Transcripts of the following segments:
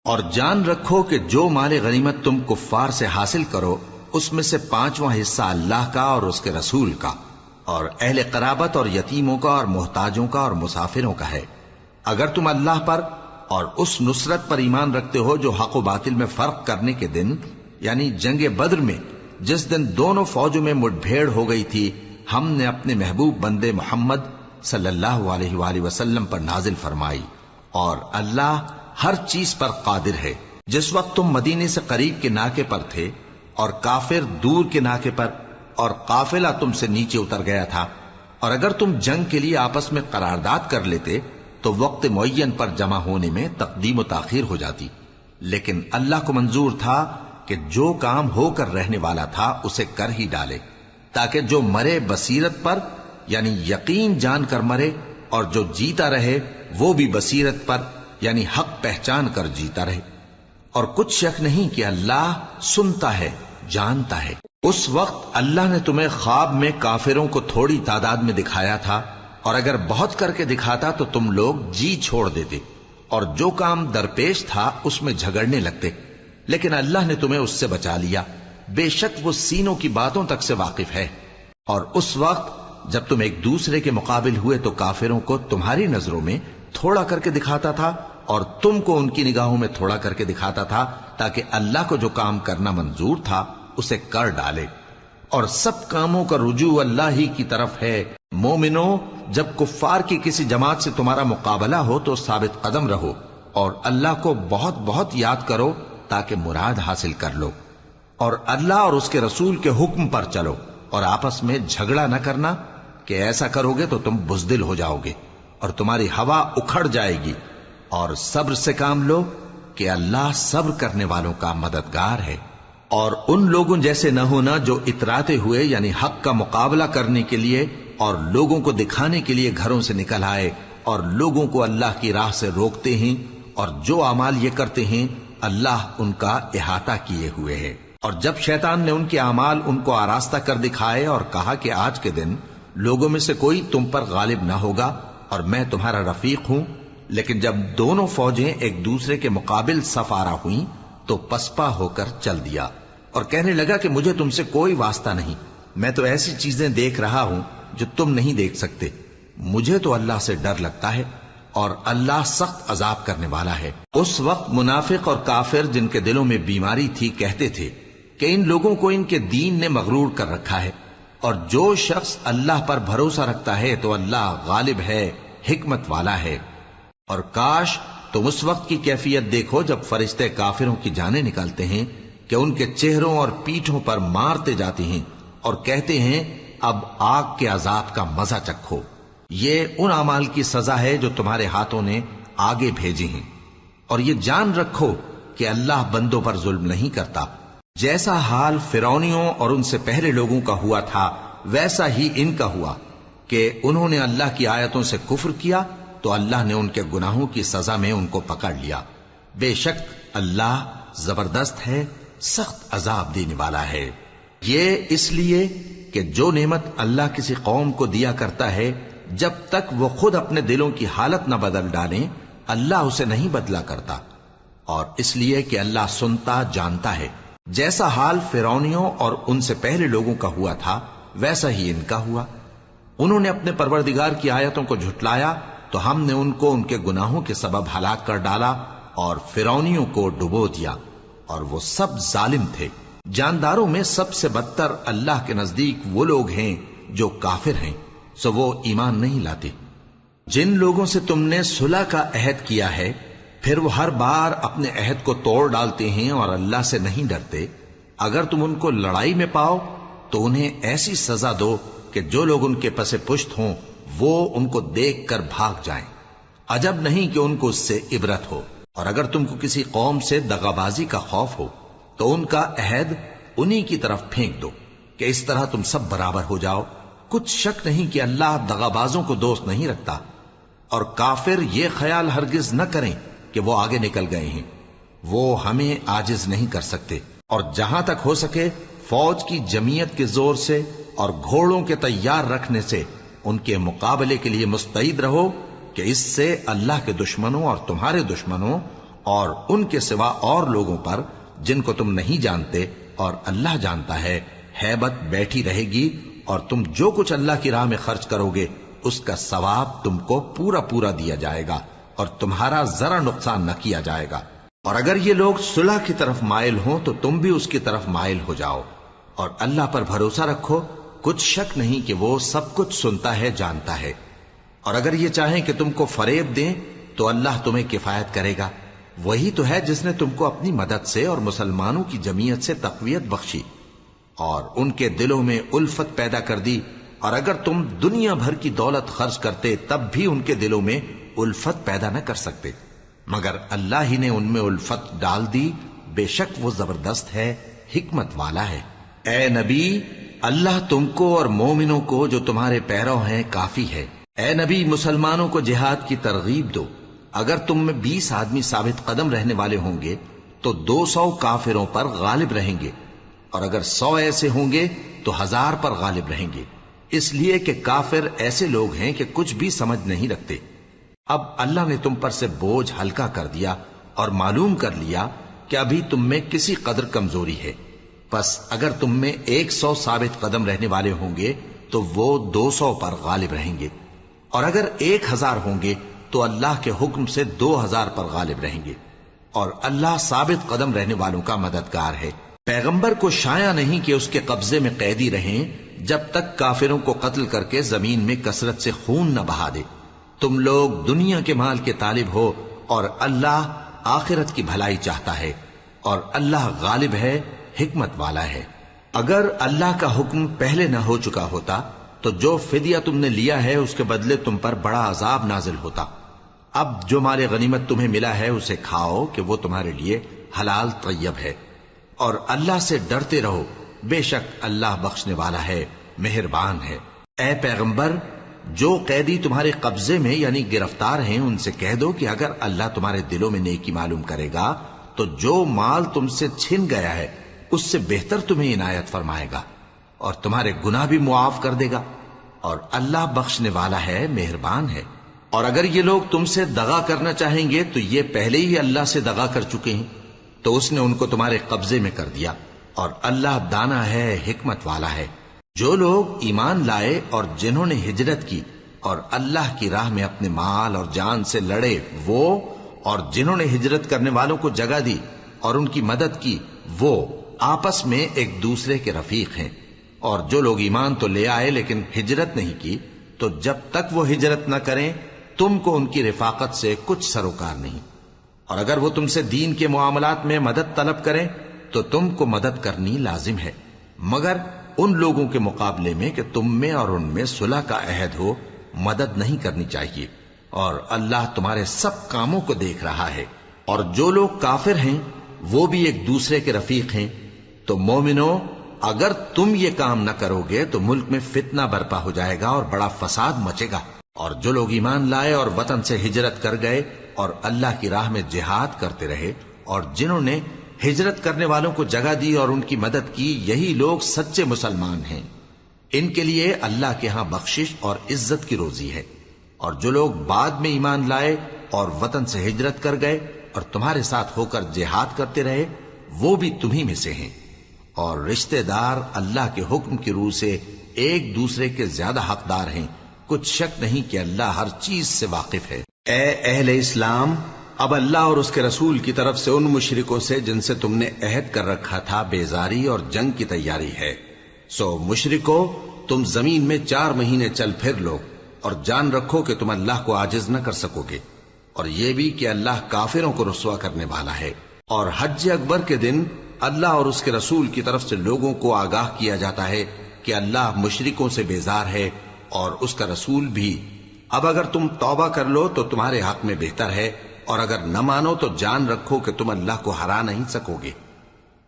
اور جان رکھو کہ جو مال غنیمت تم کفار سے حاصل کرو اس میں سے 5واں حصہ اللہ کا اور اس کے رسول کا اور اہل قرابت اور یتیموں کا اور محتاجوں کا اور مسافروں کا ہے۔ اگر تم اللہ پر اور اس نصرت پر ایمان رکھتے ہو جو حق و باطل میں فرق کرنے کے دن یعنی جنگ بدر میں جس دن دونوں فوجوں میں مٹ بھیڑ ہو گئی تھی ہم نے اپنے محبوب بندے محمد صلی اللہ علیہ وآلہ وسلم پر نازل فرمائی، اور اللہ ہر چیز پر قادر ہے۔ جس وقت تم مدینے سے قریب کے ناکے پر تھے اور کافر دور کے ناکے پر اور قافلہ تم سے نیچے اتر گیا تھا، اور اگر تم جنگ کے لیے آپس میں قرارداد کر لیتے تو وقت معین پر جمع ہونے میں تقدیم و تاخیر ہو جاتی، لیکن اللہ کو منظور تھا کہ جو کام ہو کر رہنے والا تھا اسے کر ہی ڈالے، تاکہ جو مرے بصیرت پر یعنی یقین جان کر مرے، اور جو جیتا رہے وہ بھی بصیرت پر یعنی حق پہچان کر جیتا رہے۔ اور کچھ شک نہیں کہ اللہ سنتا ہے، جانتا ہے۔ اس وقت اللہ نے تمہیں خواب میں کافروں کو تھوڑی تعداد میں دکھایا تھا، اور اگر بہت کر کے دکھاتا تو تم لوگ جی چھوڑ دیتے اور جو کام درپیش تھا اس میں جھگڑنے لگتے، لیکن اللہ نے تمہیں اس سے بچا لیا، بے شک وہ سینوں کی باتوں تک سے واقف ہے۔ اور اس وقت جب تم ایک دوسرے کے مقابل ہوئے تو کافروں کو تمہاری نظروں میں تھوڑا کر کے دکھاتا تھا اور تم کو ان کی نگاہوں میں تھوڑا کر کے دکھاتا تھا، تاکہ اللہ کو جو کام کرنا منظور تھا اسے کر ڈالے، اور سب کاموں کا رجوع اللہ ہی کی طرف ہے۔ مومنو، جب کفار کی کسی جماعت سے تمہارا مقابلہ ہو تو ثابت قدم رہو اور اللہ کو بہت بہت یاد کرو تاکہ مراد حاصل کر لو، اور اللہ اور اس کے رسول کے حکم پر چلو، اور آپس میں جھگڑا نہ کرنا کہ ایسا کرو گے تو تم بزدل ہو جاؤ گے اور تمہاری ہوا اکھڑ جائے گی، اور صبر سے کام لو کہ اللہ صبر کرنے والوں کا مددگار ہے۔ اور ان لوگوں جیسے نہ ہونا جو اتراتے ہوئے یعنی حق کا مقابلہ کرنے کے لیے اور لوگوں کو دکھانے کے لیے گھروں سے نکل آئے اور لوگوں کو اللہ کی راہ سے روکتے ہیں، اور جو اعمال یہ کرتے ہیں اللہ ان کا احاطہ کیے ہوئے ہے۔ اور جب شیطان نے ان کے اعمال ان کو آراستہ کر دکھائے اور کہا کہ آج کے دن لوگوں میں سے کوئی تم پر غالب نہ ہوگا اور میں تمہارا رفیق ہوں، لیکن جب دونوں فوجیں ایک دوسرے کے مقابل صف آرا ہوئیں تو پسپا ہو کر چل دیا اور کہنے لگا کہ مجھے تم سے کوئی واسطہ نہیں، میں تو ایسی چیزیں دیکھ رہا ہوں جو تم نہیں دیکھ سکتے، مجھے تو اللہ سے ڈر لگتا ہے اور اللہ سخت عذاب کرنے والا ہے۔ اس وقت منافق اور کافر جن کے دلوں میں بیماری تھی کہتے تھے کہ ان لوگوں کو ان کے دین نے مغرور کر رکھا ہے، اور جو شخص اللہ پر بھروسہ رکھتا ہے تو اللہ غالب ہے، حکمت والا ہے۔ اور کاش تم اس وقت کی کیفیت دیکھو جب فرشتے کافروں کی جانیں نکالتے ہیں کہ ان کے چہروں اور پیٹھوں پر مارتے جاتے ہیں اور کہتے ہیں اب آگ کے عذاب کا مزہ چکھو، یہ ان اعمال کی سزا ہے جو تمہارے ہاتھوں نے آگے بھیجی ہیں۔ اور یہ جان رکھو کہ اللہ بندوں پر ظلم نہیں کرتا، جیسا حال فرعونیوں اور ان سے پہلے لوگوں کا ہوا تھا ویسا ہی ان کا ہوا کہ انہوں نے اللہ کی آیتوں سے کفر کیا تو اللہ نے ان کے گناہوں کی سزا میں ان کو پکڑ لیا، بے شک اللہ زبردست ہے، سخت عذاب دینے والا ہے۔ یہ اس لیے کہ جو نعمت اللہ کسی قوم کو دیا کرتا ہے جب تک وہ خود اپنے دلوں کی حالت نہ بدل ڈالیں اللہ اسے نہیں بدلا کرتا، اور اس لیے کہ اللہ سنتا جانتا ہے۔ جیسا حال فرعونیوں اور ان سے پہلے لوگوں کا ہوا تھا ویسا ہی ان کا ہوا، انہوں نے اپنے پروردگار کی آیتوں کو جھٹلایا تو ہم نے ان کو ان کے گناہوں کے سبب ہلاک کر ڈالا اور فرعونیوں کو ڈبو دیا، اور وہ سب ظالم تھے۔ جانداروں میں سب سے بدتر اللہ کے نزدیک وہ لوگ ہیں جو کافر ہیں، سو وہ ایمان نہیں لاتے۔ جن لوگوں سے تم نے صلح کا عہد کیا ہے پھر وہ ہر بار اپنے عہد کو توڑ ڈالتے ہیں اور اللہ سے نہیں ڈرتے، اگر تم ان کو لڑائی میں پاؤ تو انہیں ایسی سزا دو کہ جو لوگ ان کے پس پشت ہوں وہ ان کو دیکھ کر بھاگ جائیں، عجب نہیں کہ ان کو اس سے عبرت ہو۔ اور اگر تم کو کسی قوم سے دغابازی کا خوف ہو تو ان کا عہد انہی کی طرف پھینک دو کہ اس طرح تم سب برابر ہو جاؤ، کچھ شک نہیں کہ اللہ دغابازوں کو دوست نہیں رکھتا۔ اور کافر یہ خیال ہرگز نہ کریں کہ وہ آگے نکل گئے ہیں، وہ ہمیں عاجز نہیں کر سکتے، اور جہاں تک ہو سکے فوج کی جمعیت کے زور سے اور گھوڑوں کے تیار رکھنے سے ان کے مقابلے کے لیے مستعد رہو کہ اس سے اللہ کے دشمنوں اور تمہارے دشمنوں اور ان کے سوا اور لوگوں پر جن کو تم نہیں جانتے اور اللہ جانتا ہے ہیبت بیٹھی رہے گی، اور تم جو کچھ اللہ کی راہ میں خرچ کرو گے اس کا ثواب تم کو پورا پورا دیا جائے گا اور تمہارا ذرا نقصان نہ کیا جائے گا۔ اور اگر یہ لوگ صلح کی طرف مائل ہوں تو تم بھی اس کی طرف مائل ہو جاؤ، اور اللہ پر بھروسہ رکھو، کچھ شک نہیں کہ وہ سب کچھ سنتا ہے، جانتا ہے۔ اور اگر یہ چاہیں کہ تم کو فریب دیں تو اللہ تمہیں کفایت کرے گا، وہی تو ہے جس نے تم کو اپنی مدد سے اور مسلمانوں کی جمعیت سے تقویت بخشی اور ان کے دلوں میں الفت پیدا کر دی، اور اگر تم دنیا بھر کی دولت خرچ کرتے تب بھی ان کے دلوں میں الفت پیدا نہ کر سکتے، مگر اللہ ہی نے ان میں الفت ڈال دی، بے شک وہ زبردست ہے، حکمت والا ہے۔ اے نبی، اللہ تم کو اور مومنوں کو جو تمہارے پیرو ہیں کافی ہے۔ اے نبی، مسلمانوں کو جہاد کی ترغیب دو۔ اگر تم میں 20 آدمی ثابت قدم رہنے والے ہوں گے تو 200 کافروں پر غالب رہیں گے، اور اگر 100 ایسے ہوں گے تو 1000 پر غالب رہیں گے، اس لیے کہ کافر ایسے لوگ ہیں کہ کچھ بھی سمجھ نہیں رکھتے۔ اب اللہ نے تم پر سے بوجھ ہلکا کر دیا اور معلوم کر لیا کہ ابھی تم میں کسی قدر کمزوری ہے، پس اگر تم میں 100 ثابت قدم رہنے والے ہوں گے تو وہ 200 پر غالب رہیں گے، اور اگر 1000 ہوں گے تو اللہ کے حکم سے 2000 پر غالب رہیں گے، اور اللہ ثابت قدم رہنے والوں کا مددگار ہے۔ پیغمبر کو شایع نہیں کہ اس کے قبضے میں قیدی رہیں جب تک کافروں کو قتل کر کے زمین میں کثرت سے خون نہ بہا دے۔ تم لوگ دنیا کے مال کے طالب ہو اور اللہ آخرت کی بھلائی چاہتا ہے، اور اللہ غالب ہے، حکمت والا ہے۔ اگر اللہ کا حکم پہلے نہ ہو چکا ہوتا تو جو فدیہ تم نے لیا ہے اس کے بدلے تم پر بڑا عذاب نازل ہوتا۔ اب جو مال غنیمت تمہیں ملا ہے اسے کھاؤ کہ وہ تمہارے لیے حلال طیب ہے، اور اللہ سے ڈرتے رہو، بے شک اللہ بخشنے والا ہے، مہربان ہے۔ اے پیغمبر، جو قیدی تمہارے قبضے میں یعنی گرفتار ہیں ان سے کہہ دو کہ اگر اللہ تمہارے دلوں میں نیکی معلوم کرے گا تو جو مال تم سے چھن گیا ہے اس سے بہتر تمہیں عنایت فرمائے گا اور تمہارے گناہ بھی معاف کر دے گا، اور اللہ بخشنے والا ہے، مہربان ہے۔ اور اگر یہ لوگ تم سے دغا کرنا چاہیں گے تو یہ پہلے ہی اللہ سے دغا کر چکے ہیں، تو اس نے ان کو تمہارے قبضے میں کر دیا، اور اللہ دانا ہے، حکمت والا ہے۔ جو لوگ ایمان لائے اور جنہوں نے ہجرت کی اور اللہ کی راہ میں اپنے مال اور جان سے لڑے، وہ اور جنہوں نے ہجرت کرنے والوں کو جگہ دی اور ان کی مدد کی، وہ آپس میں ایک دوسرے کے رفیق ہیں۔ اور جو لوگ ایمان تو لے آئے لیکن ہجرت نہیں کی، تو جب تک وہ ہجرت نہ کریں تم کو ان کی رفاقت سے کچھ سروکار نہیں، اور اگر وہ تم سے دین کے معاملات میں مدد طلب کریں تو تم کو مدد کرنی لازم ہے، مگر ان لوگوں کے مقابلے میں کہ تم میں اور ان میں صلح کا عہد ہو مدد نہیں کرنی چاہیے، اور اللہ تمہارے سب کاموں کو دیکھ رہا ہے۔ اور جو لوگ کافر ہیں وہ بھی ایک دوسرے کے رفیق ہیں۔ تو مومنو، اگر تم یہ کام نہ کرو گے تو ملک میں فتنہ برپا ہو جائے گا اور بڑا فساد مچے گا۔ اور جو لوگ ایمان لائے اور وطن سے ہجرت کر گئے اور اللہ کی راہ میں جہاد کرتے رہے، اور جنہوں نے ہجرت کرنے والوں کو جگہ دی اور ان کی مدد کی، یہی لوگ سچے مسلمان ہیں۔ ان کے لیے اللہ کے ہاں بخشش اور عزت کی روزی ہے۔ اور جو لوگ بعد میں ایمان لائے اور وطن سے ہجرت کر گئے اور تمہارے ساتھ ہو کر جہاد کرتے رہے، وہ بھی تمہیں میں سے ہیں، اور رشتہ دار اللہ کے حکم کی روح سے ایک دوسرے کے زیادہ حقدار ہیں، کچھ شک نہیں کہ اللہ ہر چیز سے واقف ہے۔ اے اہل اسلام، اب اللہ اور اس کے رسول کی طرف سے ان مشرکوں سے جن سے تم نے عہد کر رکھا تھا بیزاری اور جنگ کی تیاری ہے۔ سو مشرکو، تم زمین میں 4 مہینے چل پھر لو اور جان رکھو کہ تم اللہ کو عاجز نہ کر سکو گے، اور یہ بھی کہ اللہ کافروں کو رسوا کرنے والا ہے۔ اور حج اکبر کے دن اللہ اور اس کے رسول کی طرف سے لوگوں کو آگاہ کیا جاتا ہے کہ اللہ مشرکوں سے بیزار ہے اور اس کا رسول بھی۔ اب اگر تم توبہ کر لو تو تمہارے حق میں بہتر ہے، اور اگر نہ مانو تو جان رکھو کہ تم اللہ کو ہرا نہیں سکو گے۔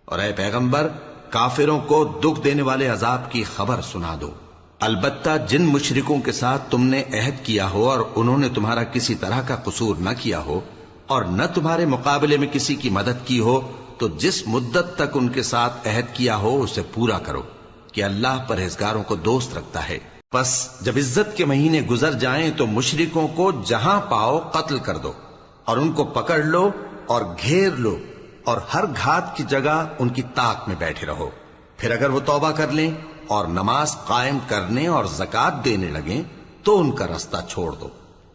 اور اے پیغمبر، کافروں کو دکھ دینے والے عذاب کی خبر سنا دو۔ البتہ جن مشرکوں کے ساتھ تم نے عہد کیا ہو اور انہوں نے تمہارا کسی طرح کا قصور نہ کیا ہو اور نہ تمہارے مقابلے میں کسی کی مدد کی ہو، تو جس مدت تک ان کے ساتھ عہد کیا ہو اسے پورا کرو، کہ اللہ پرہیزگاروں کو دوست رکھتا ہے۔ پس جب عزت کے مہینے گزر جائیں تو مشرکوں کو جہاں پاؤ قتل کر دو، اور ان کو پکڑ لو اور گھیر لو اور ہر گھات کی جگہ ان کی طاق میں بیٹھے رہو. پھر اگر وہ توبہ کر لیں اور نماز قائم کرنے اور زکات دینے لگیں تو ان کا رستہ چھوڑ دو.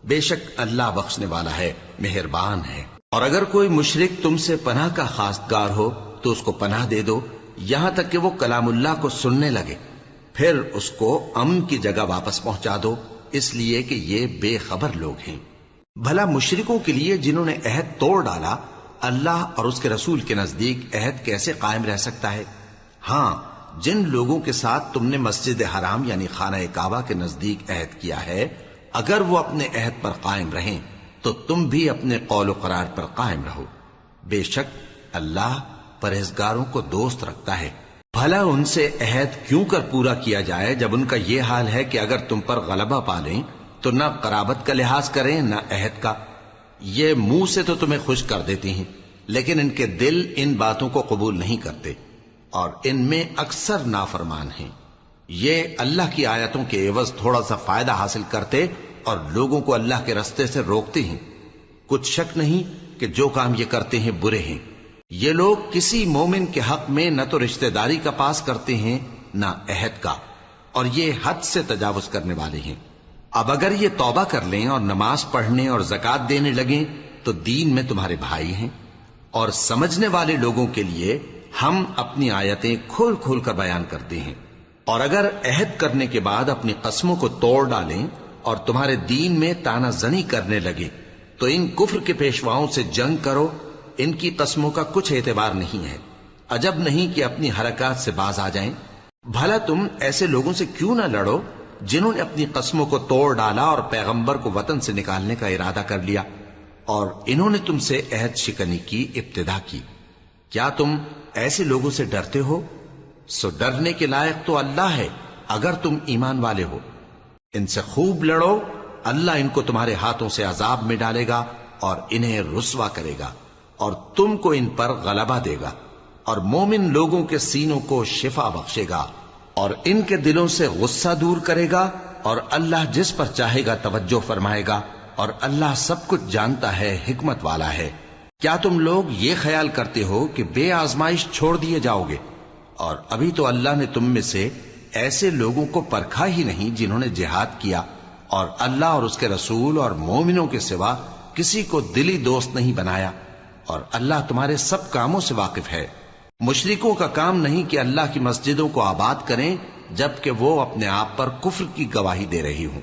بے شک اللہ بخشنے والا ہے، مہربان ہے. اور اگر کوئی مشرک تم سے پناہ کا خواستگار ہو تو اس کو پناہ دے دو یہاں تک کہ وہ کلام اللہ کو سننے لگے. پھر اس کو امن کی جگہ واپس پہنچا دو، اس لیے کہ یہ بے خبر لوگ ہیں. بھلا مشرکوں کے لیے جنہوں نے عہد توڑ ڈالا اللہ اور اس کے رسول کے نزدیک عہد کیسے قائم رہ سکتا ہے؟ ہاں، جن لوگوں کے ساتھ تم نے مسجد حرام یعنی خانہ کعبہ کے نزدیک عہد کیا ہے، اگر وہ اپنے عہد پر قائم رہیں تو تم بھی اپنے قول و قرار پر قائم رہو. بے شک اللہ پرہیزگاروں کو دوست رکھتا ہے. بھلا ان سے عہد کیوں کر پورا کیا جائے جب ان کا یہ حال ہے کہ اگر تم پر غلبہ پالیں تو نہ قرابت کا لحاظ کریں نہ عہد کا. یہ منہ سے تو تمہیں خوش کر دیتی ہیں لیکن ان کے دل ان باتوں کو قبول نہیں کرتے اور ان میں اکثر نافرمان ہیں. یہ اللہ کی آیتوں کے عوض تھوڑا سا فائدہ حاصل کرتے اور لوگوں کو اللہ کے رستے سے روکتے ہیں. کچھ شک نہیں کہ جو کام یہ کرتے ہیں برے ہیں. یہ لوگ کسی مومن کے حق میں نہ تو رشتہ داری کا پاس کرتے ہیں نہ عہد کا، اور یہ حد سے تجاوز کرنے والے ہیں. اب اگر یہ توبہ کر لیں اور نماز پڑھنے اور زکات دینے لگیں تو دین میں تمہارے بھائی ہیں. اور سمجھنے والے لوگوں کے لیے ہم اپنی آیتیں کھول کھول کر بیان کرتے ہیں. اور اگر عہد کرنے کے بعد اپنی قسموں کو توڑ ڈالیں اور تمہارے دین میں تانا زنی کرنے لگے تو ان کفر کے پیشواؤں سے جنگ کرو. ان کی قسموں کا کچھ اعتبار نہیں ہے. عجب نہیں کہ اپنی حرکات سے باز آ جائیں. بھلا تم ایسے لوگوں سے کیوں نہ لڑو جنہوں نے اپنی قسموں کو توڑ ڈالا اور پیغمبر کو وطن سے نکالنے کا ارادہ کر لیا اور انہوں نے تم سے عہد شکنی کی ابتدا کی. کیا تم ایسے لوگوں سے ڈرتے ہو؟ سو ڈرنے کے لائق تو اللہ ہے اگر تم ایمان والے ہو. ان سے خوب لڑو، اللہ ان کو تمہارے ہاتھوں سے عذاب میں ڈالے گا اور انہیں رسوا کرے گا اور تم کو ان پر غلبہ دے گا اور مومن لوگوں کے سینوں کو شفا بخشے گا اور ان کے دلوں سے غصہ دور کرے گا اور اللہ جس پر چاہے گا توجہ فرمائے گا اور اللہ سب کچھ جانتا ہے، حکمت والا ہے. کیا تم لوگ یہ خیال کرتے ہو کہ بے آزمائش چھوڑ دیے جاؤ گے؟ اور ابھی تو اللہ نے تم میں سے ایسے لوگوں کو پرکھا ہی نہیں جنہوں نے جہاد کیا اور اللہ اور اس کے رسول اور مومنوں کے سوا کسی کو دلی دوست نہیں بنایا. اور اللہ تمہارے سب کاموں سے واقف ہے. مشرکوں کا کام نہیں کہ اللہ کی مسجدوں کو آباد کریں جبکہ وہ اپنے آپ پر کفر کی گواہی دے رہی ہوں.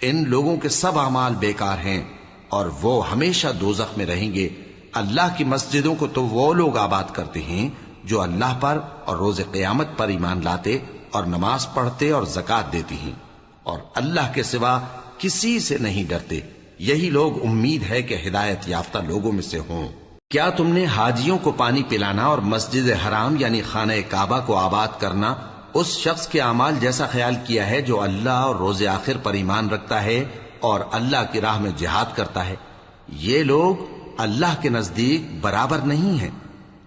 ان لوگوں کے سب اعمال بیکار ہیں اور وہ ہمیشہ دوزخ میں رہیں گے. اللہ کی مسجدوں کو تو وہ لوگ آباد کرتے ہیں جو اللہ پر اور روز قیامت پر ایمان لاتے اور نماز پڑھتے اور زکات دیتی ہیں اور اللہ کے سوا کسی سے نہیں ڈرتے. یہی لوگ امید ہے کہ ہدایت یافتہ لوگوں میں سے ہوں. کیا تم نے حاجیوں کو پانی پلانا اور مسجد حرام یعنی خانہ کعبہ کو آباد کرنا اس شخص کے اعمال جیسا خیال کیا ہے جو اللہ اور روز آخر پر ایمان رکھتا ہے اور اللہ کی راہ میں جہاد کرتا ہے؟ یہ لوگ اللہ کے نزدیک برابر نہیں ہیں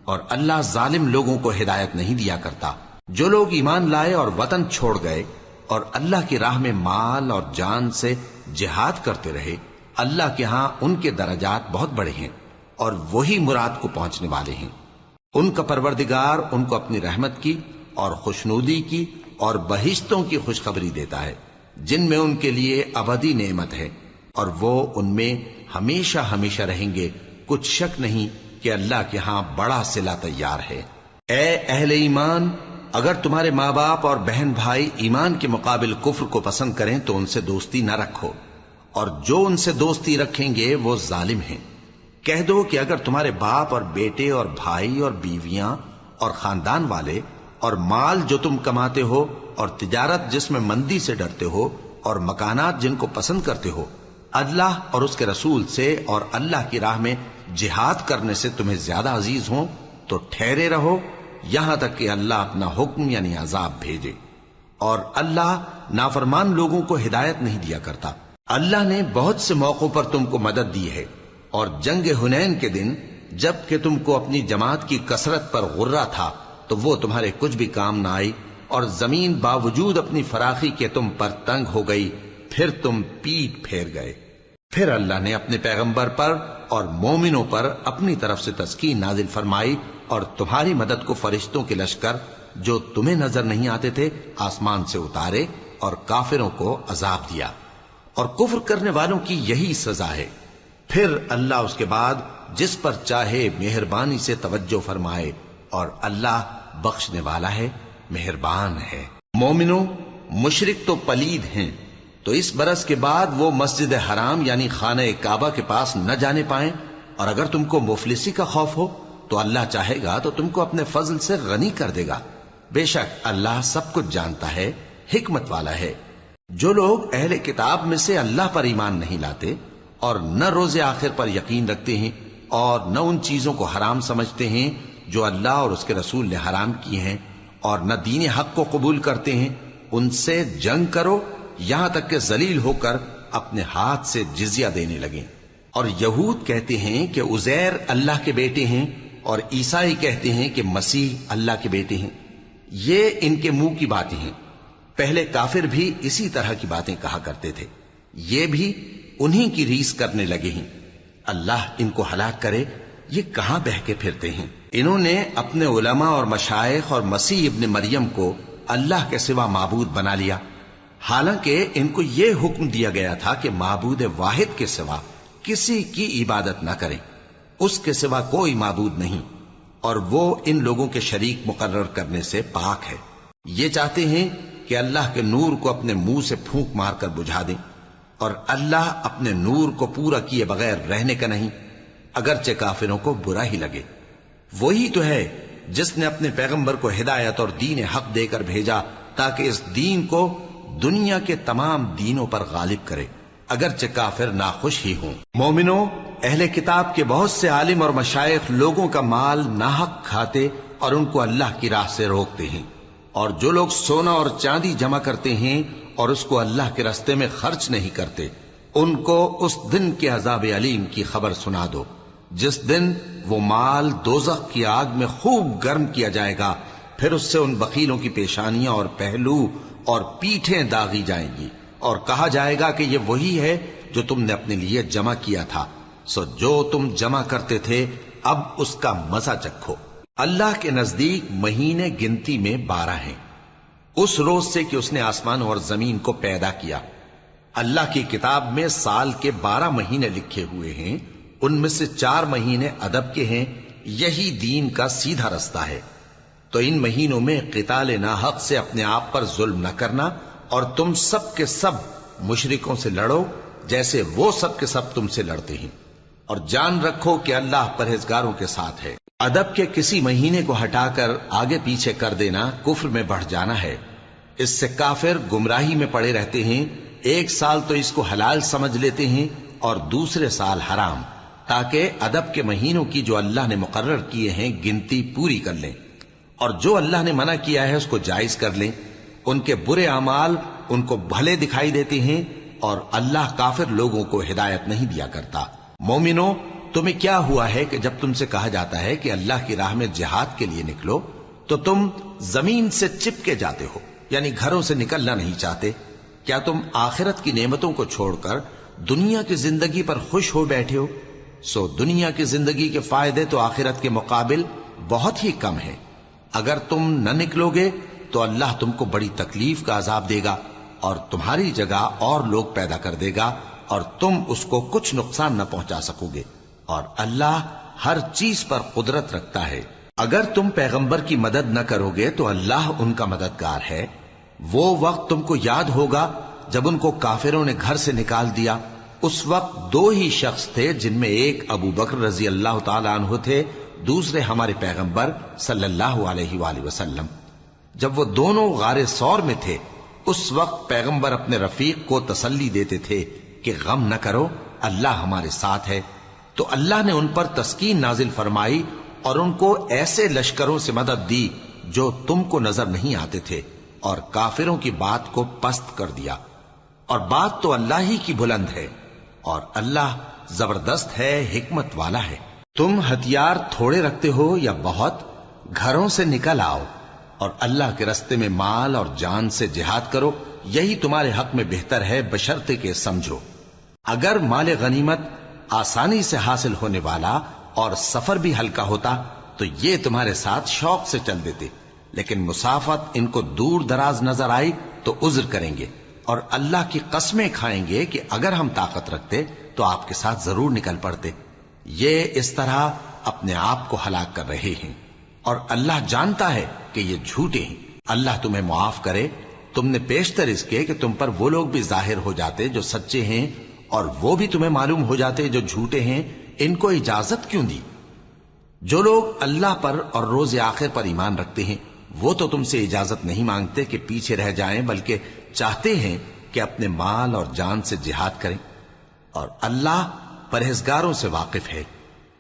اور اللہ ظالم لوگوں کو ہدایت نہیں دیا کرتا. جو لوگ ایمان لائے اور وطن چھوڑ گئے اور اللہ کی راہ میں مال اور جان سے جہاد کرتے رہے، اللہ کے ہاں ان کے درجات بہت بڑے ہیں اور وہی مراد کو پہنچنے والے ہیں. ان کا پروردگار ان کو اپنی رحمت کی اور خوشنودی کی اور بہشتوں کی خوشخبری دیتا ہے جن میں ان کے لیے ابدی نعمت ہے اور وہ ان میں ہمیشہ ہمیشہ رہیں گے. کچھ شک نہیں کہ اللہ کے ہاں بڑا صلہ تیار ہے. اے اہل ایمان، اگر تمہارے ماں باپ اور بہن بھائی ایمان کے مقابل کفر کو پسند کریں تو ان سے دوستی نہ رکھو، اور جو ان سے دوستی رکھیں گے وہ ظالم ہیں. کہہ دو کہ اگر تمہارے باپ اور بیٹے اور بھائی اور بیویاں اور خاندان والے اور مال جو تم کماتے ہو اور تجارت جس میں مندی سے ڈرتے ہو اور مکانات جن کو پسند کرتے ہو اللہ اور اس کے رسول سے اور اللہ کی راہ میں جہاد کرنے سے تمہیں زیادہ عزیز ہوں تو ٹھہرے رہو یہاں تک کہ اللہ اپنا حکم یعنی عذاب بھیجے. اور اللہ نافرمان لوگوں کو ہدایت نہیں دیا کرتا. اللہ نے بہت سے موقعوں پر تم کو مدد دی ہے اور جنگ حنین کے دن جب کہ تم کو اپنی جماعت کی کثرت پر غرہ تھا تو وہ تمہارے کچھ بھی کام نہ آئی اور زمین باوجود اپنی فراخی کے تم پر تنگ ہو گئی، پھر تم پیٹ پھیر گئے. پھر اللہ نے اپنے پیغمبر پر اور مومنوں پر اپنی طرف سے تسکین نازل فرمائی اور تمہاری مدد کو فرشتوں کے لشکر جو تمہیں نظر نہیں آتے تھے آسمان سے اتارے اور کافروں کو عذاب دیا، اور کفر کرنے والوں کی یہی سزا ہے۔ پھر اللہ اس کے بعد جس پر چاہے مہربانی سے توجہ فرمائے، اور اللہ بخشنے والا ہے، مہربان ہے۔ مومنوں، مشرک تو پلید ہیں، تو اس برس کے بعد وہ مسجد حرام یعنی خانہ کعبہ کے پاس نہ جانے پائیں، اور اگر تم کو مفلسی کا خوف ہو تو اللہ چاہے گا تو تم کو اپنے فضل سے غنی کر دے گا۔ بے شک اللہ سب کچھ جانتا ہے، حکمت والا ہے۔ جو لوگ اہل کتاب میں سے اللہ پر ایمان نہیں لاتے اور نہ روز آخر پر یقین رکھتے ہیں اور نہ ان چیزوں کو حرام سمجھتے ہیں جو اللہ اور اس کے رسول نے حرام کی ہیں، اور نہ دین حق کو قبول کرتے ہیں، ان سے جنگ کرو یہاں تک کہ ذلیل ہو کر اپنے ہاتھ سے جزیہ دینے لگیں۔ اور یہود کہتے ہیں کہ عزیر اللہ کے بیٹے ہیں، اور عیسائی کہتے ہیں کہ مسیح اللہ کے بیٹے ہیں۔ یہ ان کے منہ کی باتیں ہیں، پہلے کافر بھی اسی طرح کی باتیں کہا کرتے تھے، یہ بھی انہی کی ریس کرنے لگے ہیں۔ اللہ ان کو ہلاک کرے، یہ کہاں بہہ کے پھرتے ہیں۔ انہوں نے اپنے علماء اور مشائخ اور مسیح ابن مریم کو اللہ کے سوا معبود بنا لیا، حالانکہ ان کو یہ حکم دیا گیا تھا کہ معبود واحد کے سوا کسی کی عبادت نہ کریں، اس کے سوا کوئی معبود نہیں، اور وہ ان لوگوں کے شریک مقرر کرنے سے پاک ہے۔ یہ چاہتے ہیں کہ اللہ کے نور کو اپنے منہ سے پھونک مار کر بجھا دیں، اور اللہ اپنے نور کو پورا کیے بغیر رہنے کا نہیں، اگرچہ کافروں کو برا ہی لگے۔ وہی تو ہے جس نے اپنے پیغمبر کو ہدایت اور دین حق دے کر بھیجا تاکہ اس دین کو دنیا کے تمام دینوں پر غالب کرے، اگرچہ کافر ناخوش ہی ہوں۔ مومنوں، اہل کتاب کے بہت سے عالم اور مشائخ لوگوں کا مال ناحق کھاتے اور ان کو اللہ کی راہ سے روکتے ہیں، اور جو لوگ سونا اور چاندی جمع کرتے ہیں اور اس کو اللہ کے راستے میں خرچ نہیں کرتے، ان کو اس دن کے عذاب علیم کی خبر سنا دو، جس دن وہ مال دوزخ کی آگ میں خوب گرم کیا جائے گا، پھر اس سے ان بخیلوں کی پیشانیاں اور پہلو اور پیٹھیں داغی جائیں گی، اور کہا جائے گا کہ یہ وہی ہے جو تم نے اپنے لیے جمع کیا تھا، سو جو تم جمع کرتے تھے اب اس کا مزہ چکھو۔ اللہ کے نزدیک مہینے گنتی میں 12 ہیں، اس روز سے کہ اس نے آسمان اور زمین کو پیدا کیا۔ اللہ کی کتاب میں سال کے 12 مہینے لکھے ہوئے ہیں، ان میں سے 4 مہینے ادب کے ہیں، یہی دین کا سیدھا رستہ ہے۔ تو ان مہینوں میں قتال ناحق سے اپنے آپ پر ظلم نہ کرنا، اور تم سب کے سب مشرکوں سے لڑو جیسے وہ سب کے سب تم سے لڑتے ہیں، اور جان رکھو کہ اللہ پرہیزگاروں کے ساتھ ہے۔ ادب کے کسی مہینے کو ہٹا کر آگے پیچھے کر دینا کفر میں بڑھ جانا ہے، اس سے کافر گمراہی میں پڑے رہتے ہیں۔ ایک سال تو اس کو حلال سمجھ لیتے ہیں اور دوسرے سال حرام، تاکہ ادب کے مہینوں کی جو اللہ نے مقرر کیے ہیں گنتی پوری کر لیں، اور جو اللہ نے منع کیا ہے اس کو جائز کر لیں۔ ان کے برے اعمال ان کو بھلے دکھائی دیتے ہیں، اور اللہ کافر لوگوں کو ہدایت نہیں دیا کرتا۔ مومنوں، تمہیں کیا ہوا ہے کہ جب تم سے کہا جاتا ہے کہ اللہ کی راہ میں جہاد کے لیے نکلو تو تم زمین سے چپکے جاتے ہو، یعنی گھروں سے نکلنا نہیں چاہتے؟ کیا تم آخرت کی نعمتوں کو چھوڑ کر دنیا کی زندگی پر خوش ہو بیٹھے ہو؟ سو دنیا کی زندگی کے فائدے تو آخرت کے مقابل بہت ہی کم ہیں۔ اگر تم نہ نکلو گے تو اللہ تم کو بڑی تکلیف کا عذاب دے گا، اور تمہاری جگہ اور لوگ پیدا کر دے گا، اور تم اس کو کچھ نقصان نہ پہنچا سکو گے، اور اللہ ہر چیز پر قدرت رکھتا ہے۔ اگر تم پیغمبر کی مدد نہ کرو گے تو اللہ ان کا مددگار ہے۔ وہ وقت تم کو یاد ہوگا جب ان کو کافروں نے گھر سے نکال دیا، اس وقت 2 ہی شخص تھے، جن میں ایک ابو بکر رضی اللہ تعالی عنہ تھے، دوسرے ہمارے پیغمبر صلی اللہ علیہ وآلہ وسلم۔ جب وہ دونوں غار ثور میں تھے، اس وقت پیغمبر اپنے رفیق کو تسلی دیتے تھے کہ غم نہ کرو، اللہ ہمارے ساتھ ہے۔ تو اللہ نے ان پر تسکین نازل فرمائی اور ان کو ایسے لشکروں سے مدد دی جو تم کو نظر نہیں آتے تھے، اور کافروں کی بات کو پست کر دیا۔ اور بات تو اللہ ہی کی بلند ہے، اور اللہ زبردست ہے، حکمت والا ہے۔ تم ہتھیار تھوڑے رکھتے ہو یا بہت، گھروں سے نکل آؤ اور اللہ کے رستے میں مال اور جان سے جہاد کرو، یہی تمہارے حق میں بہتر ہے، بشرطے کہ سمجھو۔ اگر مال غنیمت آسانی سے حاصل ہونے والا اور سفر بھی ہلکا ہوتا تو یہ تمہارے ساتھ شوق سے چل دیتے، لیکن مسافت ان کو دور دراز نظر آئی تو عذر کریں گے اور اللہ کی قسمیں کھائیں گے کہ اگر ہم طاقت رکھتے تو آپ کے ساتھ ضرور نکل پڑتے۔ یہ اس طرح اپنے آپ کو ہلاک کر رہے ہیں، اور اللہ جانتا ہے کہ یہ جھوٹے ہیں۔ اللہ تمہیں معاف کرے، تم نے پیشتر اس کے کہ تم پر وہ لوگ بھی ظاہر ہو جاتے جو سچے ہیں، اور وہ بھی تمہیں معلوم ہو جاتے جو جھوٹے ہیں۔ ان کو اجازت کیوں دی؟ جو لوگ اللہ پر اور روز آخر پر ایمان رکھتے ہیں وہ تو تم سے اجازت نہیں مانگتے کہ پیچھے رہ جائیں، بلکہ چاہتے ہیں کہ اپنے مال اور جان سے جہاد کریں، اور اللہ پرہیزگاروں سے واقف ہے۔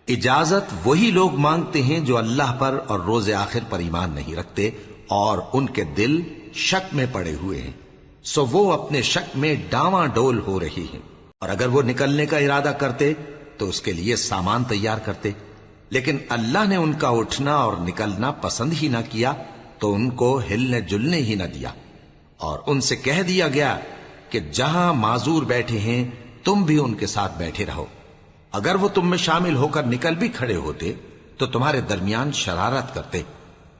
اجازت وہی لوگ مانگتے ہیں جو اللہ پر اور روز آخر پر ایمان نہیں رکھتے اور ان کے دل شک میں پڑے ہوئے ہیں، سو وہ اپنے شک میں ڈاواں ڈول ہو رہی ہیں، اور اگر وہ نکلنے کا ارادہ کرتے تو اس کے لیے سامان تیار کرتے، لیکن اللہ نے ان کا اٹھنا اور نکلنا پسند ہی نہ کیا تو ان کو ہلنے جلنے ہی نہ دیا، اور ان سے کہہ دیا گیا کہ جہاں معذور بیٹھے ہیں تم بھی ان کے ساتھ بیٹھے رہو۔ اگر وہ تم میں شامل ہو کر نکل بھی کھڑے ہوتے تو تمہارے درمیان شرارت کرتے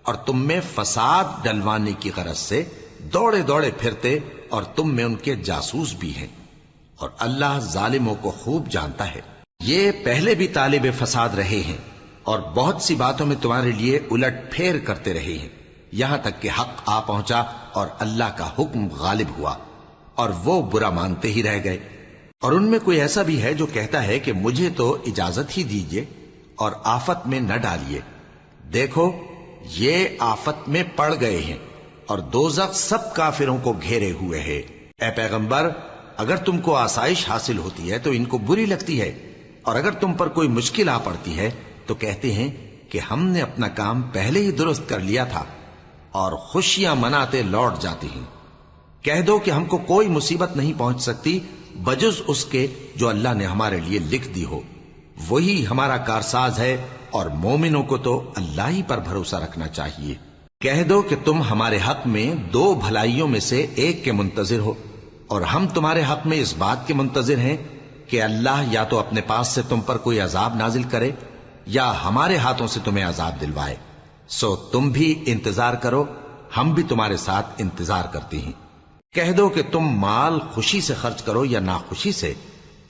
اور تم میں فساد ڈلوانے کی غرض سے دوڑے دوڑے پھرتے، اور تم میں ان کے جاسوس بھی ہیں، اور اللہ ظالموں کو خوب جانتا ہے۔ یہ پہلے بھی طالب فساد رہے ہیں اور بہت سی باتوں میں تمہارے لیے الٹ پھیر کرتے رہے ہیں، یہاں تک کہ حق آ پہنچا اور اللہ کا حکم غالب ہوا، اور وہ برا مانتے ہی رہ گئے۔ اور ان میں کوئی ایسا بھی ہے جو کہتا ہے کہ مجھے تو اجازت ہی دیجئے اور آفت میں نہ ڈالیے۔ دیکھو یہ آفت میں پڑ گئے ہیں، اور دوزخ سب کافروں کو گھیرے ہوئے ہے۔ اے پیغمبر، اگر تم کو آسائش حاصل ہوتی ہے تو ان کو بری لگتی ہے، اور اگر تم پر کوئی مشکل آ پڑتی ہے تو کہتے ہیں کہ ہم نے اپنا کام پہلے ہی درست کر لیا تھا، اور خوشیاں مناتے لوٹ جاتے ہیں۔ کہہ دو کہ ہم کو کوئی مصیبت نہیں پہنچ سکتی بجز اس کے جو اللہ نے ہمارے لیے لکھ دی ہو، وہی ہمارا کارساز ہے، اور مومنوں کو تو اللہ ہی پر بھروسہ رکھنا چاہیے۔ کہہ دو کہ تم ہمارے حق میں دو بھلائیوں میں سے ایک کے منتظر ہو، اور ہم تمہارے حق میں اس بات کے منتظر ہیں کہ اللہ یا تو اپنے پاس سے تم پر کوئی عذاب نازل کرے یا ہمارے ہاتھوں سے تمہیں عذاب دلوائے، سو تم بھی انتظار کرو، ہم بھی تمہارے ساتھ انتظار کرتے ہیں۔ کہہ دو کہ تم مال خوشی سے خرچ کرو یا ناخوشی سے،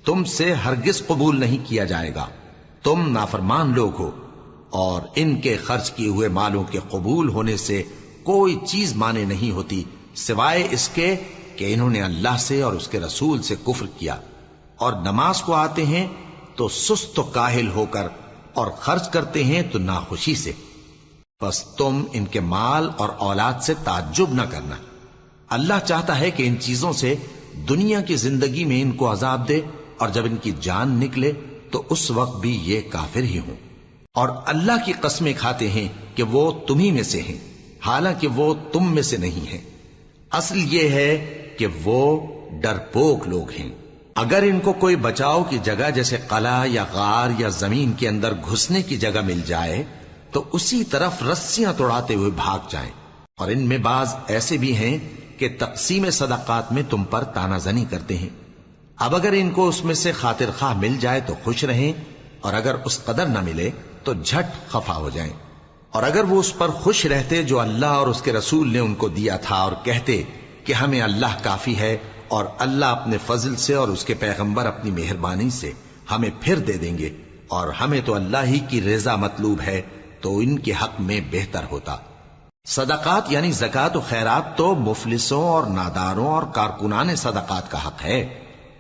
تم سے ہرگز قبول نہیں کیا جائے گا، تم نافرمان لوگ ہو، اور ان کے خرچ کیے ہوئے مالوں کے قبول ہونے سے کوئی چیز مانے نہیں ہوتی سوائے اس کے کہ انہوں نے اللہ سے اور اس کے رسول سے کفر کیا، اور نماز کو آتے ہیں تو سست و کاہل ہو کر، اور خرچ کرتے ہیں تو ناخوشی سے۔ بس تم ان کے مال اور اولاد سے تعجب نہ کرنا، اللہ چاہتا ہے کہ ان چیزوں سے دنیا کی زندگی میں ان کو عذاب دے، اور جب ان کی جان نکلے تو اس وقت بھی یہ کافر ہی ہوں، اور اللہ کی قسمیں کھاتے ہیں کہ وہ تمہیں میں سے ہیں، حالانکہ وہ تم میں سے نہیں ہیں۔ اصل یہ ہے کہ وہ ڈرپوک لوگ ہیں۔ اگر ان کو کوئی بچاؤ کی جگہ جیسے قلعہ یا غار یا زمین کے اندر گھسنے کی جگہ مل جائے تو اسی طرف رسیاں توڑاتے ہوئے بھاگ جائیں، اور ان میں بعض ایسے بھی ہیں کہ تقسیم صدقات میں تم پر تانا زنی کرتے ہیں۔ اب اگر ان کو اس میں سے خاطر خواہ مل جائے تو خوش رہیں، اور اگر اس قدر نہ ملے تو جھٹ خفا ہو جائیں، اور اگر وہ اس پر خوش رہتے جو اللہ اور اس کے رسول نے ان کو دیا تھا، اور کہتے کہ ہمیں اللہ کافی ہے، اور اللہ اپنے فضل سے اور اس کے پیغمبر اپنی مہربانی سے ہمیں پھر دے دیں گے، اور ہمیں تو اللہ ہی کی رضا مطلوب ہے، تو ان کے حق میں بہتر ہوتا۔ صدقات یعنی زکوٰۃ و خیرات تو مفلسوں اور ناداروں اور کارکنان صدقات کا حق ہے،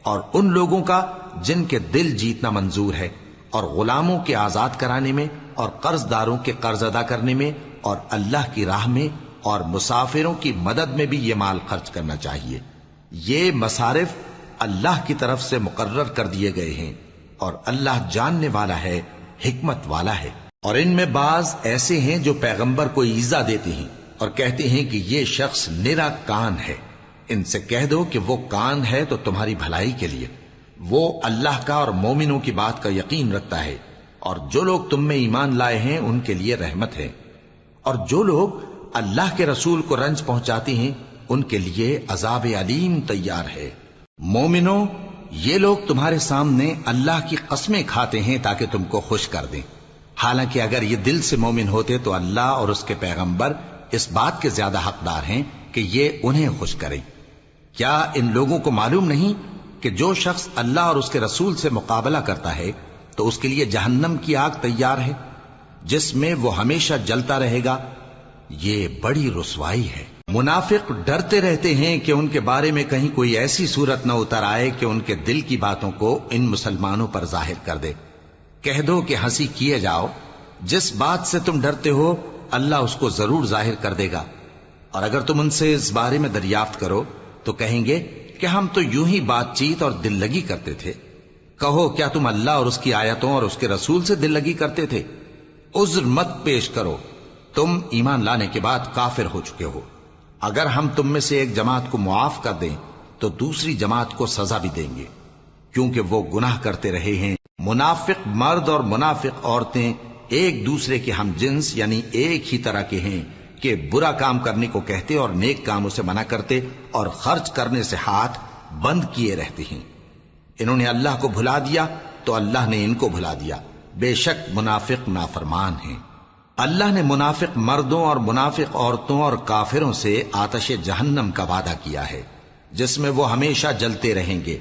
اور ان لوگوں کا جن کے دل جیتنا منظور ہے، اور غلاموں کے آزاد کرانے میں، اور قرض داروں کے قرض ادا کرنے میں، اور اللہ کی راہ میں، اور مسافروں کی مدد میں بھی یہ مال خرچ کرنا چاہیے۔ یہ مصارف اللہ کی طرف سے مقرر کر دیے گئے ہیں، اور اللہ جاننے والا ہے، حکمت والا ہے۔ اور ان میں بعض ایسے ہیں جو پیغمبر کو ایذا دیتے ہیں اور کہتے ہیں کہ یہ شخص نرا کان ہے۔ ان سے کہہ دو کہ وہ کان ہے تو تمہاری بھلائی کے لیے، وہ اللہ کا اور مومنوں کی بات کا یقین رکھتا ہے، اور جو لوگ تم میں ایمان لائے ہیں ان کے لیے رحمت ہے، اور جو لوگ اللہ کے رسول کو رنج پہنچاتے ہیں ان کے لیے عذاب علیم تیار ہے۔ مومنوں، یہ لوگ تمہارے سامنے اللہ کی قسمیں کھاتے ہیں تاکہ تم کو خوش کر دیں، حالانکہ اگر یہ دل سے مومن ہوتے تو اللہ اور اس کے پیغمبر اس بات کے زیادہ حقدار ہیں کہ یہ انہیں خوش کریں۔ کیا ان لوگوں کو معلوم نہیں کہ جو شخص اللہ اور اس کے رسول سے مقابلہ کرتا ہے تو اس کے لیے جہنم کی آگ تیار ہے جس میں وہ ہمیشہ جلتا رہے گا؟ یہ بڑی رسوائی ہے۔ منافق ڈرتے رہتے ہیں کہ ان کے بارے میں کہیں کوئی ایسی صورت نہ اتر آئے کہ ان کے دل کی باتوں کو ان مسلمانوں پر ظاہر کر دے۔ کہہ دو کہ ہنسی کیے جاؤ، جس بات سے تم ڈرتے ہو اللہ اس کو ضرور ظاہر کر دے گا، اور اگر تم ان سے اس بارے میں دریافت کرو تو کہیں گے کہ ہم تو یوں ہی بات چیت اور دل لگی کرتے تھے۔ کہو کیا تم اللہ اور اس کی آیتوں اور اس کے رسول سے دل لگی کرتے تھے؟ عذر مت پیش کرو، تم ایمان لانے کے بعد کافر ہو چکے ہو۔ اگر ہم تم میں سے ایک جماعت کو معاف کر دیں تو دوسری جماعت کو سزا بھی دیں گے، کیونکہ وہ گناہ کرتے رہے ہیں۔ منافق مرد اور منافق عورتیں ایک دوسرے کے ہم جنس یعنی ایک ہی طرح کے ہیں کہ برا کام کرنے کو کہتے اور نیک کاموں سے منع کرتے اور خرچ کرنے سے ہاتھ بند کیے رہتے ہیں۔ انہوں نے اللہ کو بھلا دیا تو اللہ نے ان کو بھلا دیا، بے شک منافق نافرمان ہیں۔ اللہ نے منافق مردوں اور منافق عورتوں اور کافروں سے آتش جہنم کا وعدہ کیا ہے جس میں وہ ہمیشہ جلتے رہیں گے،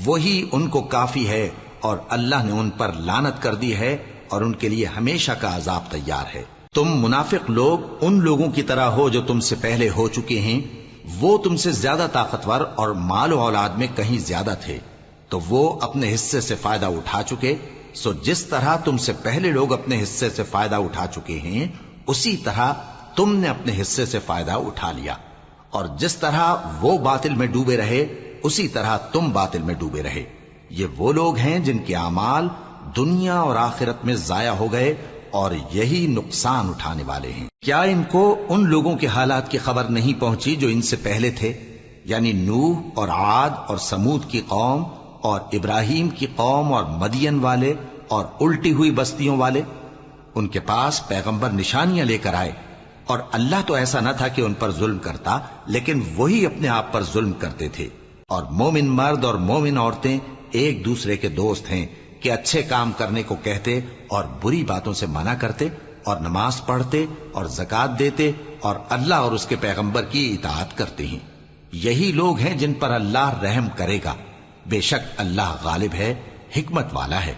وہی ان کو کافی ہے، اور اللہ نے ان پر لعنت کر دی ہے اور ان کے لیے ہمیشہ کا عذاب تیار ہے۔ تم منافق لوگ ان لوگوں کی طرح ہو جو تم سے پہلے ہو چکے ہیں، وہ تم سے زیادہ طاقتور اور مال و اولاد میں کہیں زیادہ تھے تو وہ اپنے حصے سے فائدہ اٹھا چکے، سو جس طرح تم سے پہلے لوگ اپنے حصے سے فائدہ اٹھا چکے ہیں اسی طرح تم نے اپنے حصے سے فائدہ اٹھا لیا، اور جس طرح وہ باطل میں ڈوبے رہے اسی طرح تم باطل میں ڈوبے رہے۔ یہ وہ لوگ ہیں جن کے اعمال دنیا اور آخرت میں ضائع ہو گئے اور یہی نقصان اٹھانے والے ہیں۔ کیا ان کو ان لوگوں کے حالات کی خبر نہیں پہنچی جو ان سے پہلے تھے، یعنی نوح اور عاد اور سمود کی قوم اور ابراہیم کی قوم اور مدین والے اور الٹی ہوئی بستیوں والے؟ ان کے پاس پیغمبر نشانیاں لے کر آئے، اور اللہ تو ایسا نہ تھا کہ ان پر ظلم کرتا، لیکن وہی اپنے آپ پر ظلم کرتے تھے۔ اور مومن مرد اور مومن عورتیں ایک دوسرے کے دوست ہیں کہ اچھے کام کرنے کو کہتے اور بری باتوں سے منع کرتے اور نماز پڑھتے اور زکوٰۃ دیتے اور اللہ اور اس کے پیغمبر کی اطاعت کرتے ہیں۔ یہی لوگ ہیں جن پر اللہ رحم کرے گا، بے شک اللہ غالب ہے، حکمت والا ہے۔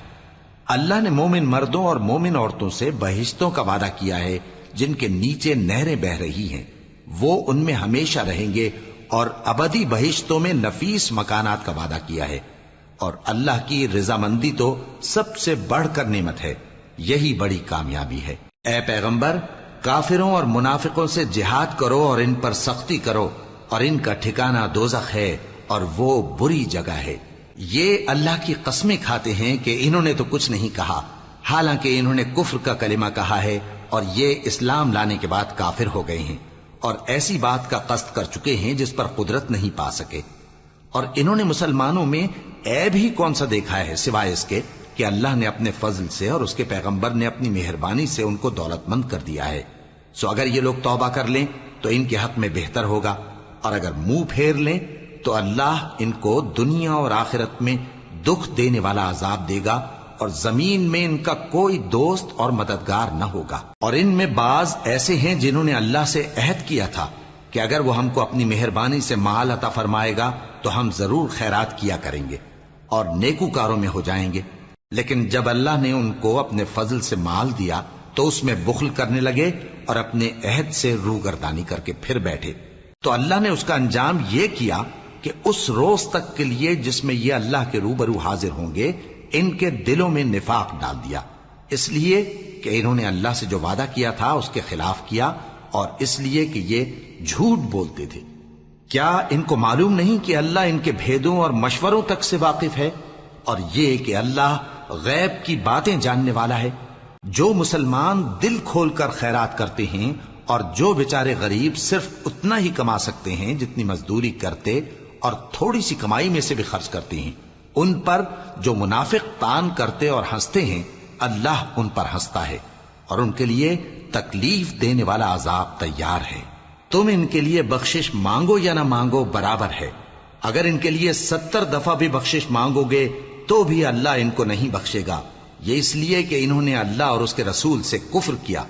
اللہ نے مومن مردوں اور مومن عورتوں سے بہشتوں کا وعدہ کیا ہے جن کے نیچے نہریں بہ رہی ہیں، وہ ان میں ہمیشہ رہیں گے، اور ابدی بہشتوں میں نفیس مکانات کا وعدہ کیا ہے۔ اور اللہ کی رضامندی تو سب سے بڑھ کر نعمت ہے، یہی بڑی کامیابی ہے۔ اے پیغمبر، کافروں اور منافقوں سے جہاد کرو اور ان پر سختی کرو، اور ان کا ٹھکانہ دوزخ ہے اور وہ بری جگہ ہے۔ یہ اللہ کی قسمیں کھاتے ہیں کہ انہوں نے تو کچھ نہیں کہا، حالانکہ انہوں نے کفر کا کلمہ کہا ہے اور یہ اسلام لانے کے بعد کافر ہو گئے ہیں، اور ایسی بات کا قصد کر چکے ہیں جس پر قدرت نہیں پا سکے۔ اور انہوں نے مسلمانوں میں عیب ہی کون سا دیکھا ہے سوائے اس کے کہ اللہ نے اپنے فضل سے اور اس کے پیغمبر نے اپنی مہربانی سے ان کو دولت مند کر دیا ہے۔ سو اگر یہ لوگ توبہ کر لیں تو ان کے حق میں بہتر ہوگا، اور اگر منہ پھیر لیں تو اللہ ان کو دنیا اور آخرت میں دکھ دینے والا عذاب دے گا، اور زمین میں ان کا کوئی دوست اور مددگار نہ ہوگا۔ اور ان میں بعض ایسے ہیں جنہوں نے اللہ سے عہد کیا تھا کہ اگر وہ ہم کو اپنی مہربانی سے مال عطا فرمائے گا تو ہم ضرور خیرات کیا کریں گے اور نیکوکاروں میں ہو جائیں گے، لیکن جب اللہ نے ان کو اپنے فضل سے مال دیا تو اس میں بخل کرنے لگے اور اپنے عہد سے روگردانی کر کے پھر بیٹھے، تو اللہ نے اس کا انجام یہ کیا کہ اس روز تک کے لیے جس میں یہ اللہ کے روبرو حاضر ہوں گے ان کے دلوں میں نفاق ڈال دیا، اس لیے کہ انہوں نے اللہ سے جو وعدہ کیا تھا اس کے خلاف کیا، اور اس لیے کہ یہ جھوٹ بولتے تھے۔ کیا ان کو معلوم نہیں کہ اللہ ان کے بھیدوں اور مشوروں تک سے واقف ہے، اور یہ کہ اللہ غیب کی باتیں جاننے والا ہے؟ جو مسلمان دل کھول کر خیرات کرتے ہیں اور جو بیچارے غریب صرف اتنا ہی کما سکتے ہیں جتنی مزدوری کرتے اور تھوڑی سی کمائی میں سے بھی خرچ کرتے ہیں، ان پر جو منافق تان کرتے اور ہنستے ہیں اللہ ان پر ہنستا ہے، اور ان کے لیے تکلیف دینے والا عذاب تیار ہے۔ تم ان کے لیے بخشش مانگو یا نہ مانگو برابر ہے، اگر ان کے لیے 70 دفعہ بھی بخشش مانگو گے تو بھی اللہ ان کو نہیں بخشے گا، یہ اس لیے کہ انہوں نے اللہ اور اس کے رسول سے کفر کیا،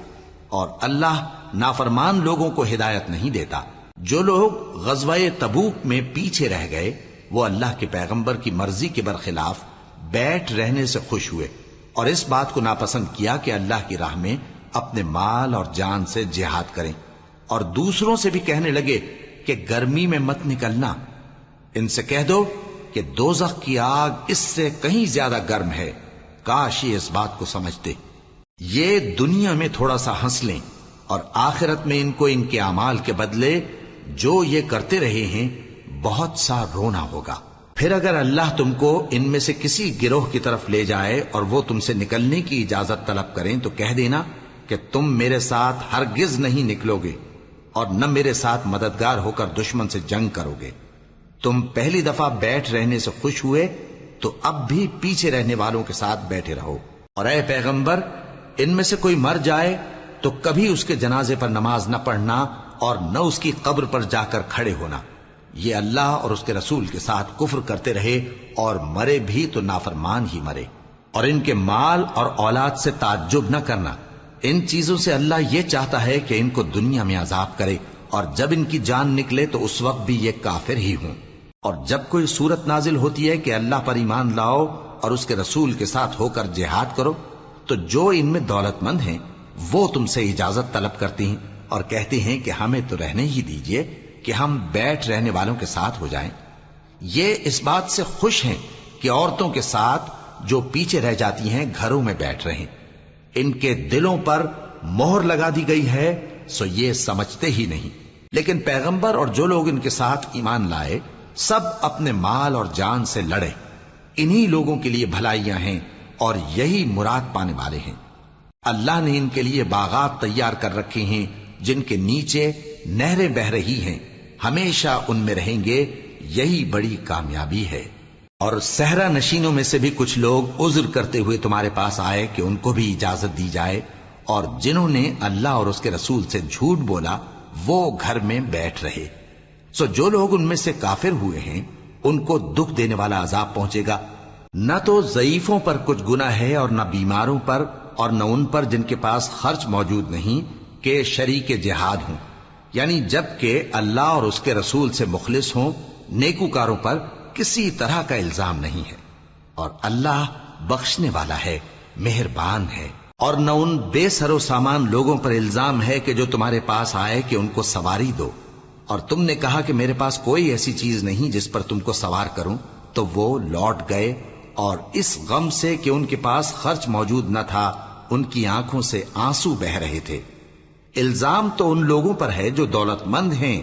اور اللہ نافرمان لوگوں کو ہدایت نہیں دیتا۔ جو لوگ غزوہ تبوک میں پیچھے رہ گئے وہ اللہ کے پیغمبر کی مرضی کے برخلاف بیٹھ رہنے سے خوش ہوئے اور اس بات کو ناپسند کیا کہ اللہ کی راہ میں اپنے مال اور جان سے جہاد کریں، اور دوسروں سے بھی کہنے لگے کہ گرمی میں مت نکلنا، ان سے کہہ دو کہ دوزخ کی آگ اس سے کہیں زیادہ گرم ہے، کاش یہ اس بات کو سمجھتے۔ یہ دنیا میں تھوڑا سا ہنس لیں اور آخرت میں ان کو ان کے اعمال کے بدلے جو یہ کرتے رہے ہیں بہت سا رونا ہوگا۔ پھر اگر اللہ تم کو ان میں سے کسی گروہ کی طرف لے جائے اور وہ تم سے نکلنے کی اجازت طلب کریں تو کہہ دینا کہ تم میرے ساتھ ہرگز نہیں نکلو گے اور نہ میرے ساتھ مددگار ہو کر دشمن سے جنگ کرو گے۔ تم پہلی دفعہ بیٹھ رہنے سے خوش ہوئے تو اب بھی پیچھے رہنے والوں کے ساتھ بیٹھے رہو، اور اے پیغمبر ان میں سے کوئی مر جائے تو کبھی اس کے جنازے پر نماز نہ پڑھنا اور نہ اس کی قبر پر جا کر کھڑے ہونا۔ یہ اللہ اور اس کے رسول کے ساتھ کفر کرتے رہے اور مرے بھی تو نافرمان ہی مرے۔ اور ان کے مال اور اولاد سے تعجب نہ کرنا، ان چیزوں سے اللہ یہ چاہتا ہے کہ ان کو دنیا میں عذاب کرے، اور جب ان کی جان نکلے تو اس وقت بھی یہ کافر ہی ہوں۔ اور جب کوئی صورت نازل ہوتی ہے کہ اللہ پر ایمان لاؤ اور اس کے رسول کے ساتھ ہو کر جہاد کرو تو جو ان میں دولت مند ہیں وہ تم سے اجازت طلب کرتی ہیں اور کہتے ہیں کہ ہمیں تو رہنے ہی دیجئے کہ ہم بیٹھ رہنے والوں کے ساتھ ہو جائیں۔ یہ اس بات سے خوش ہیں کہ عورتوں کے ساتھ جو پیچھے رہ جاتی ہیں گھروں میں بیٹھ رہیں۔ ان کے دلوں پر مہر لگا دی گئی ہے سو یہ سمجھتے ہی نہیں۔ لیکن پیغمبر اور جو لوگ ان کے ساتھ ایمان لائے سب اپنے مال اور جان سے لڑے، انہی لوگوں کے لیے بھلائیاں ہیں اور یہی مراد پانے والے ہیں۔ اللہ نے ان کے لیے باغات تیار کر رکھے ہیں جن کے نیچے نہریں بہ رہی ہیں، ہمیشہ ان میں رہیں گے، یہی بڑی کامیابی ہے۔ اور صحرا نشینوں میں سے بھی کچھ لوگ عذر کرتے ہوئے تمہارے پاس آئے کہ ان کو بھی اجازت دی جائے، اور جنہوں نے اللہ اور اس کے رسول سے جھوٹ بولا وہ گھر میں بیٹھ رہے۔ سو جو لوگ ان میں سے کافر ہوئے ہیں ان کو دکھ دینے والا عذاب پہنچے گا، نہ تو ضعیفوں پر کچھ گناہ ہے اور نہ بیماروں پر اور نہ ان پر جن کے پاس خرچ موجود نہیں کہ شریک جہاد ہوں، یعنی جب کہ اللہ اور اس کے رسول سے مخلص ہوں، نیکوکاروں پر کسی طرح کا الزام نہیں ہے، اور اللہ بخشنے والا ہے، مہربان ہے۔ اور نہ ان بے سر و سامان لوگوں پر الزام ہے کہ جو تمہارے پاس آئے کہ ان کو سواری دو، اور تم نے کہا کہ میرے پاس کوئی ایسی چیز نہیں جس پر تم کو سوار کروں، تو وہ لوٹ گئے، اور اس غم سے کہ ان کے پاس خرچ موجود نہ تھا ان کی آنکھوں سے آنسو بہ رہے تھے۔ الزام تو ان لوگوں پر ہے جو دولت مند ہیں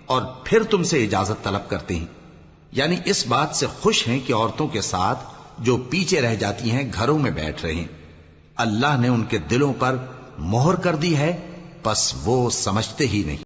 اور پھر تم سے اجازت طلب کرتے ہیں، یعنی اس بات سے خوش ہیں کہ عورتوں کے ساتھ جو پیچھے رہ جاتی ہیں گھروں میں بیٹھ رہے ہیں۔ اللہ نے ان کے دلوں پر مہر کر دی ہے، پس وہ سمجھتے ہی نہیں۔